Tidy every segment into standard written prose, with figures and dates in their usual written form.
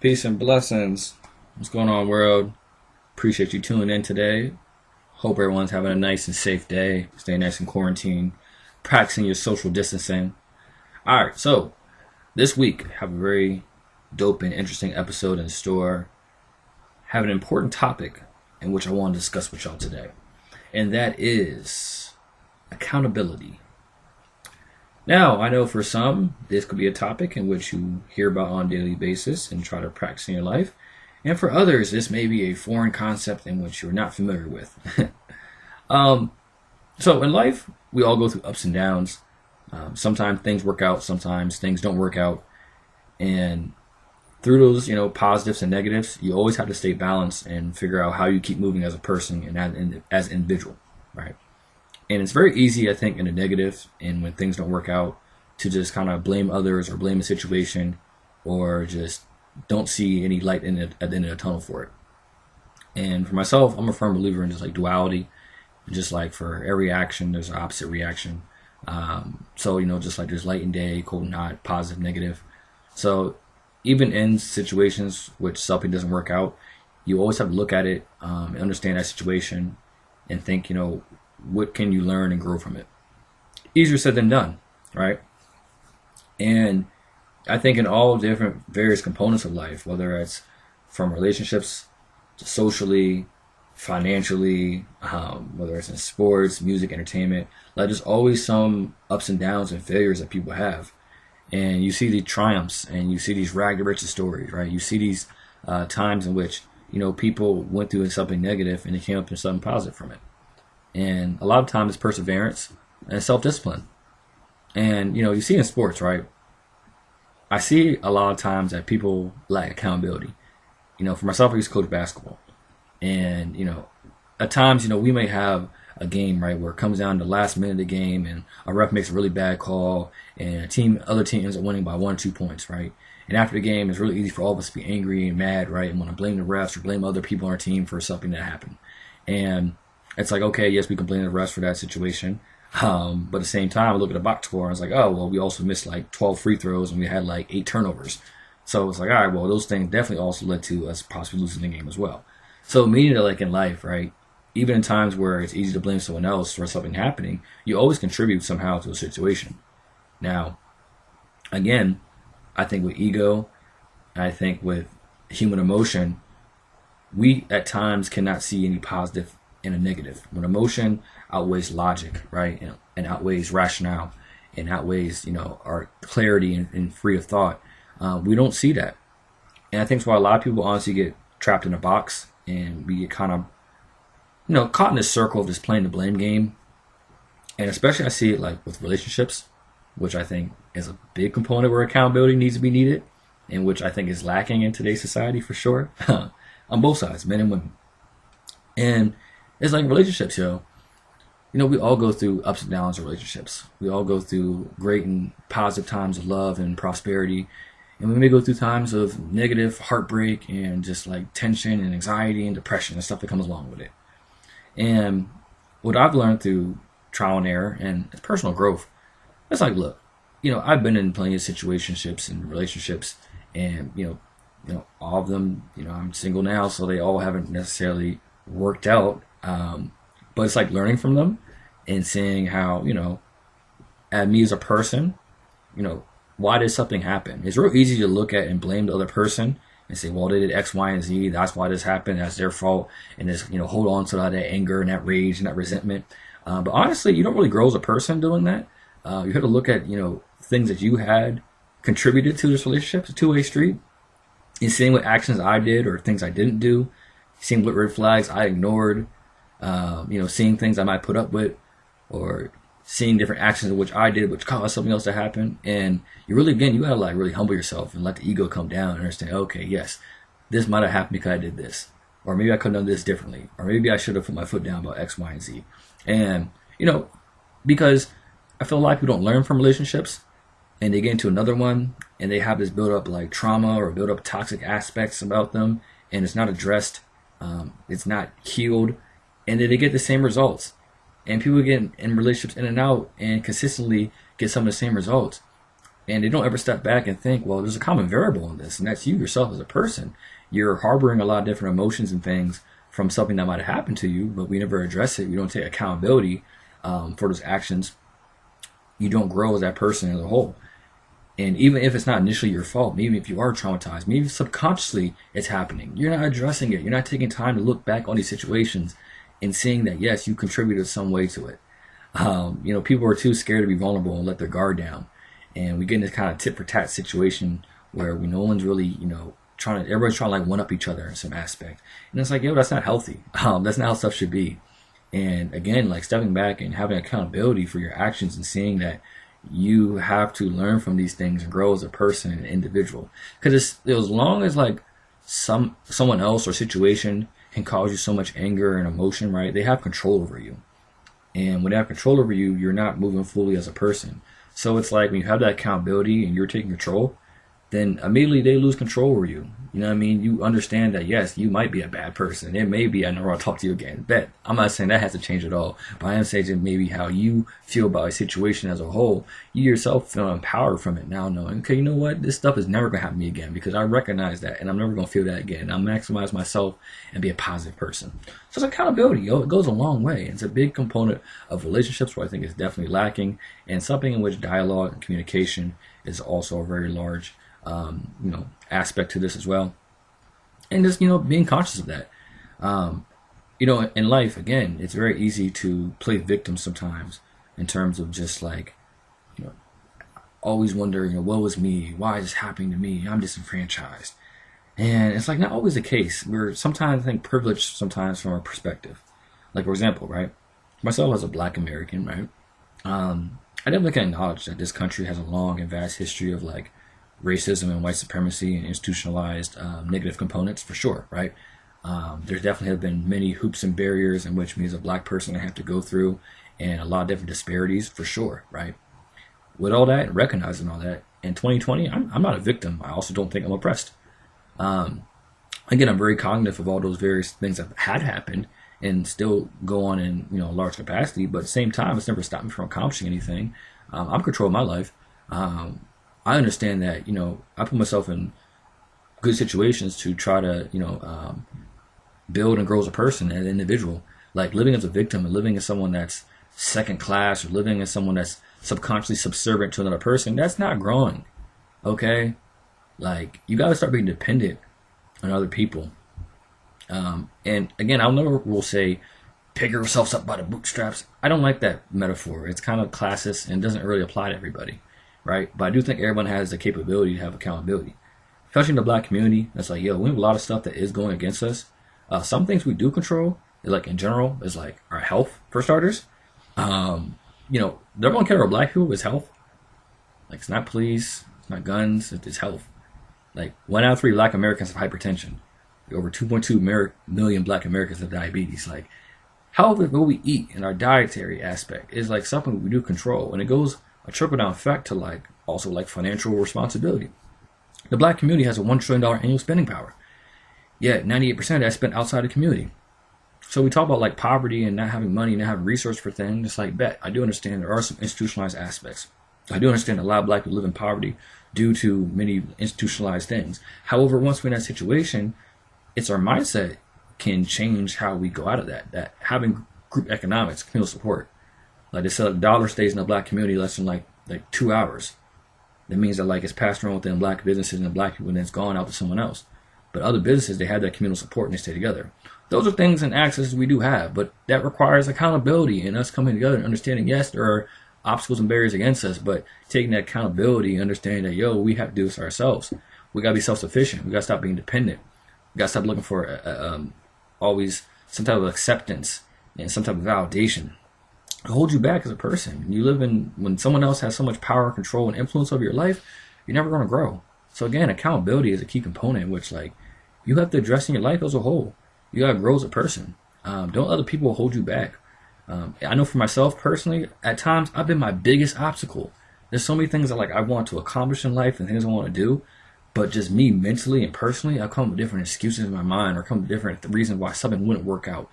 Peace and blessings. What's going on, world? Appreciate you tuning in today. Hope everyone's having a nice and safe day. Stay nice in quarantine. Practicing your social distancing. Alright, so this week, I have a very dope and interesting episode in store. Have an important topic in which I want to discuss with y'all today. And that is accountability. Now, I know for some, this could be a topic in which you hear about on a daily basis and try to practice in your life. And for others, this may be a foreign concept in which you're not familiar with. So in life, we all go through ups and downs. Sometimes things work out, sometimes things don't work out. And through those, positives and negatives, you always have to stay balanced and figure out how you keep moving as a person and as an individual, right? And it's very easy, I think, in the negative and when things don't work out to just kind of blame others or blame the situation or just don't see any light in it at the end of the tunnel for it. And for myself, I'm a firm believer in just like duality. Just like for every action, there's an opposite reaction. So, just like there's light and day, cold and hot, positive, negative. So even in situations which something doesn't work out, you always have to look at it and understand that situation and think, what can you learn and grow from it? Easier said than done, right? And I think in all different various components of life, whether it's from relationships to socially, financially, whether it's in sports, music, entertainment, like there's always some ups and downs and failures that people have. And you see the triumphs and you see these rag to riches stories, right? You see these times in which, people went through something negative and they came up with something positive from it. And a lot of times it's perseverance and self-discipline. And, you see in sports, right? I see a lot of times that people lack accountability. For myself, I used to coach basketball. And, at times, we may have a game, right, where it comes down to the last minute of the game and a ref makes a really bad call and other team ends up winning by 1 or 2 points, right? And after the game, it's really easy for all of us to be angry and mad, right? And want to blame the refs or blame other people on our team for something that happened. And it's like, okay, yes, we can blame the refs for that situation. But at the same time, I look at the box score and it's like, oh, well, we also missed like 12 free throws and we had like 8 turnovers. So it's like, all right, well, those things definitely also led to us possibly losing the game as well. So meaning that like in life, right, even in times where it's easy to blame someone else for something happening, you always contribute somehow to a situation. Now, again, I think with ego, I think with human emotion, we at times cannot see any positive and a negative. When emotion outweighs logic, right, and outweighs rationale, and outweighs, our clarity and free of thought, we don't see that. And I think that's why a lot of people honestly get trapped in a box and we get kind of, caught in this circle of just playing the blame game. And especially I see it like with relationships, which I think is a big component where accountability needs to be needed, and which I think is lacking in today's society for sure, on both sides, men and women. And it's like relationships, we all go through ups and downs of relationships. We all go through great and positive times of love and prosperity. And we may go through times of negative heartbreak and just like tension and anxiety and depression and stuff that comes along with it. And what I've learned through trial and error and personal growth, it's like, look, I've been in plenty of situationships and relationships and, all of them, I'm single now, so they all haven't necessarily worked out. But it's like learning from them and seeing how, at me as a person, why did something happen? It's real easy to look at and blame the other person and say, well, they did X, Y, and Z. That's why this happened. That's their fault. And just, hold on to that anger and that rage and that resentment. But honestly, you don't really grow as a person doing that. You have to look at, things that you had contributed to this relationship. It's a two-way street. And seeing what actions I did or things I didn't do, seeing what red flags I ignored, seeing things I might put up with, or seeing different actions of which I did, which caused something else to happen. And you really, again, you gotta like really humble yourself and let the ego come down and understand, okay, yes, this might have happened because I did this. Or maybe I could have done this differently. Or maybe I should have put my foot down about X, Y, and Z. And, because I feel a lot of people don't learn from relationships and they get into another one and they have this build up like trauma or build up toxic aspects about them and it's not addressed, it's not healed, and then they get the same results. And people get in relationships in and out and consistently get some of the same results. And they don't ever step back and think, well, there's a common variable in this, and that's you yourself as a person. You're harboring a lot of different emotions and things from something that might have happened to you, but we never address it. We don't take accountability for those actions. You don't grow as that person as a whole. And even if it's not initially your fault, maybe if you are traumatized, maybe subconsciously it's happening, you're not addressing it. You're not taking time to look back on these situations and seeing that, yes, you contributed some way to it. People are too scared to be vulnerable and let their guard down. And we get in this kind of tit for tat situation where no one's really, everybody's trying to like one up each other in some aspect. And it's like, that's not healthy. That's not how stuff should be. And again, like stepping back and having accountability for your actions and seeing that you have to learn from these things and grow as a person and an individual. Because as long as like someone else or situation can cause you so much anger and emotion, right? They have control over you. And when they have control over you, you're not moving fully as a person. So it's like when you have that accountability and you're taking control, then immediately they lose control over you. You know what I mean? You understand that, yes, you might be a bad person. It may be, I never want to talk to you again. But I'm not saying that has to change at all. But I am saying maybe how you feel about a situation as a whole, you yourself feel empowered from it now, knowing, okay, you know what? This stuff is never going to happen to me again because I recognize that and I'm never going to feel that again. I'll maximize myself and be a positive person. So it's accountability. It goes a long way. It's a big component of relationships where I think is definitely lacking, and something in which dialogue and communication is also a very large aspect to this as well. And just, being conscious of that. In life, again, it's very easy to play victim sometimes in terms of just like, always wonder, what was me? Why is this happening to me? I'm disenfranchised. And it's like not always the case. We're sometimes, I think, privileged sometimes from our perspective. Like, for example, right? Myself as a black American, right? I definitely can acknowledge that this country has a long and vast history of like racism and white supremacy and institutionalized negative components for sure, right? There definitely have been many hoops and barriers in which me as a black person I have to go through, and a lot of different disparities for sure, right? With all that, recognizing all that, in 2020, I'm not a victim. I also don't think I'm oppressed. Again, I'm very cognitive of all those various things that had happened and still go on in a large capacity, but at the same time, it's never stopped me from accomplishing anything. I'm controlling my life. I understand that, I put myself in good situations to try to, build and grow as a person, as an individual. Like living as a victim and living as someone that's second class or living as someone that's subconsciously subservient to another person, that's not growing. Okay? Like, you got to start being dependent on other people. And again, I'll never will say, pick yourselves up by the bootstraps. I don't like that metaphor. It's kind of classist and doesn't really apply to everybody. Right? But I do think everyone has the capability to have accountability. Especially in the black community, that's like, we have a lot of stuff that is going against us. Some things we do control, like in general, is like our health, for starters. The number one killer of black people is health. Like, it's not police, it's not guns, it's health. Like, 1 out of 3 black Americans have hypertension. Over 2.2 million black Americans have diabetes. Like, health is what we eat, and our dietary aspect is like something we do control. And it goes a trickle-down effect to like also like financial responsibility. The black community has a $1 trillion annual spending power. Yet 98% of that is spent outside the community. So we talk about like poverty and not having money, not having resources for things. It's like, I do understand there are some institutionalized aspects. I do understand a lot of black people live in poverty due to many institutionalized things. However, once we're in that situation, it's our mindset can change how we go out of that. That having group economics, communal support. Like they said, a dollar stays in the black community less than like 2 hours. That means that like it's passed around within black businesses and black people, and then it's gone out to someone else. But other businesses, they have that communal support and they stay together. Those are things and accesses we do have, but that requires accountability and us coming together and understanding, yes, there are obstacles and barriers against us, but taking that accountability and understanding that, we have to do this ourselves. We got to be self-sufficient. We got to stop being dependent. We got to stop looking for always some type of acceptance and some type of validation. It holds you back as a person. You live in, when someone else has so much power, control, and influence over your life, you're never going to grow. So again, accountability is a key component, which like you have to address in your life as a whole. You got to grow as a person. Don't let other people hold you back. I know for myself personally, at times I've been my biggest obstacle. There's so many things that like I want to accomplish in life and things I want to do, but just me mentally and personally, I come with different excuses in my mind or come with different reasons why something wouldn't work out.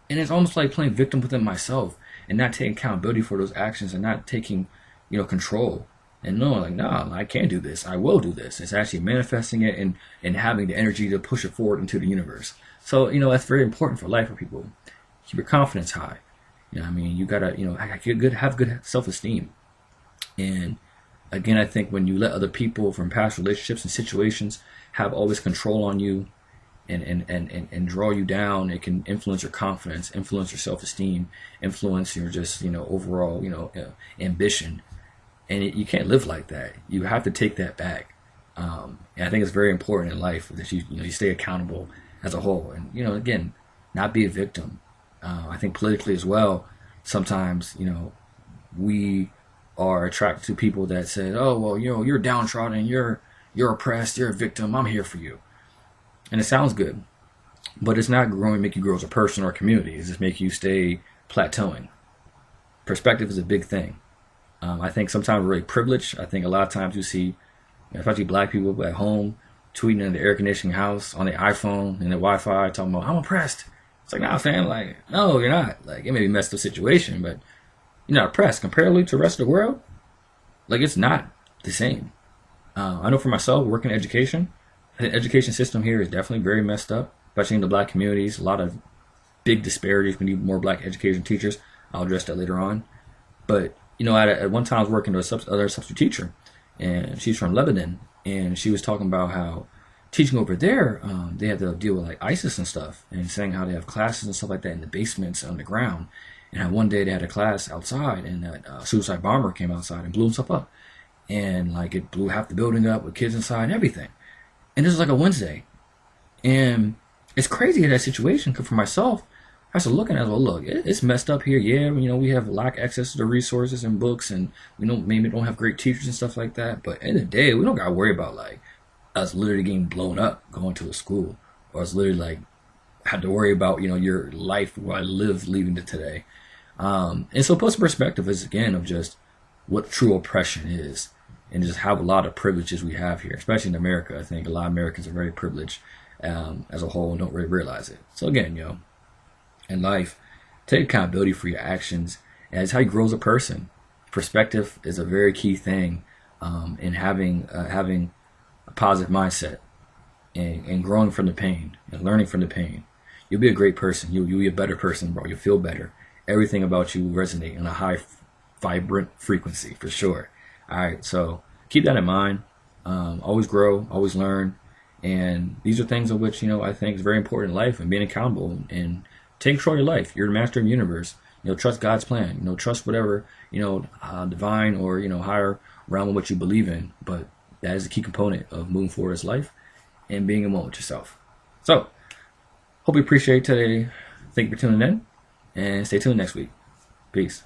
And it's almost like playing victim within myself and not taking accountability for those actions and not taking, control. and knowing like, nah, I can't do this. I will do this. It's actually manifesting it and having the energy to push it forward into the universe. So, that's very important for life for people. Keep your confidence high. I mean, you gotta, have good self-esteem. And again, I think when you let other people from past relationships and situations have always control on you and draw you down, it can influence your confidence, influence your self-esteem, influence your just, overall, ambition. And you can't live like that. You have to take that back. And I think it's very important in life that you stay accountable as a whole. And, again, not be a victim. I think politically as well, sometimes, we are attracted to people that say, oh, well, you're downtrodden, you're oppressed, you're a victim, I'm here for you. And it sounds good, but it's not going to make you grow as a person or a community. It's just make you stay plateauing. Perspective is a big thing. I think sometimes we're really privileged. I think a lot of times you see, especially black people at home, tweeting in the air conditioning house on the iPhone and the Wi-Fi, talking about, I'm oppressed. It's like, nah, fam, like, no, you're not. Like, it may be a messed up situation, but you're not oppressed. Comparatively to the rest of the world, like, it's not the same. I know for myself, working in education, the education system here is definitely very messed up, especially in the black communities. A lot of big disparities. We need more black education teachers. I'll address that later on. But, at one time I was working with another substitute teacher, and she's from Lebanon, and she was talking about how teaching over there, they had to deal with like ISIS and stuff, and saying how they have classes and stuff like that in the basements on the ground, and how one day they had a class outside, and that suicide bomber came outside and blew himself up, and like it blew half the building up with kids inside and everything. And this was like a Wednesday, and it's crazy in that situation. Because for myself, I was looking at it, well, look, it's messed up here. Yeah, we have lack access to the resources and books, and we maybe don't have great teachers and stuff like that. But at the end of the day, we don't gotta worry about like us literally getting blown up going to a school, or us literally like had to worry about your life where I live leaving to today. And so, plus perspective is again of just what true oppression is, and just how a lot of privileges we have here, especially in America. I think a lot of Americans are very privileged as a whole and don't really realize it. So again, in life, take accountability for your actions, and it's how you grow as a person. Perspective is a very key thing in having a positive mindset and growing from the pain and learning from the pain. You'll be a great person. You'll be a better person, bro. You'll feel better. Everything about you will resonate in a high, vibrant frequency for sure. All right, so keep that in mind. Always grow, always learn, and these are things of which I think is very important in life, and being accountable and take control of your life. You're the master of the universe. Trust God's plan. Trust whatever divine or higher realm of what you believe in. But that is a key component of moving forward as life and being in one with yourself. So, hope you appreciate today. Thank you for tuning in, and stay tuned next week. Peace.